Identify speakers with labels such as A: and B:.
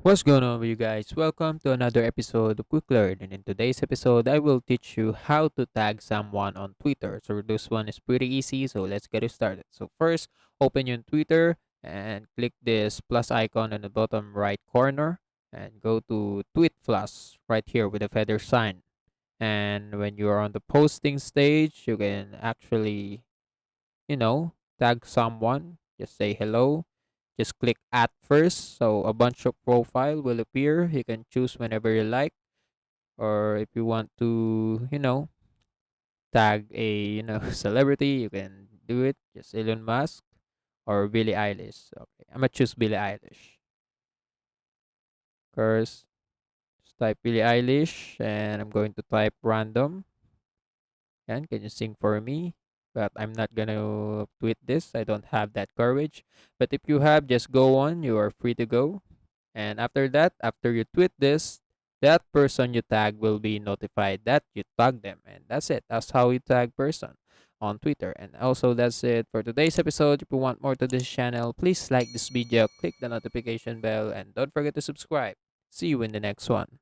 A: What's going on with you guys? Welcome to another episode of Quick Learn. And in today's episode, I will teach you how to tag someone on Twitter. So this one is pretty easy. So let's get it started. So first, open your Twitter and click this plus icon in the bottom right corner and go to Tweet Plus right here with the feather sign. And when you are on the posting stage, you can actually, tag someone. Just say hello. Just click at first. So a bunch of profile will appear. You can choose whenever you like. Or if you want to, tag a, celebrity, you can do it. Just Elon Musk or Billie Eilish. Okay. I'm gonna choose Billie Eilish. First, just type Billie Eilish and I'm going to type random. And can you sing for me? But I'm not gonna tweet this. I don't have that courage. But if you have, just go on. You are free to go. And after that, after you tweet this, that person you tag will be notified that you tagged them. And that's it. That's how you tag person on Twitter. And also that's it for today's episode. If you want more to this channel, please like this video, click the notification bell, and don't forget to subscribe. See you in the next one.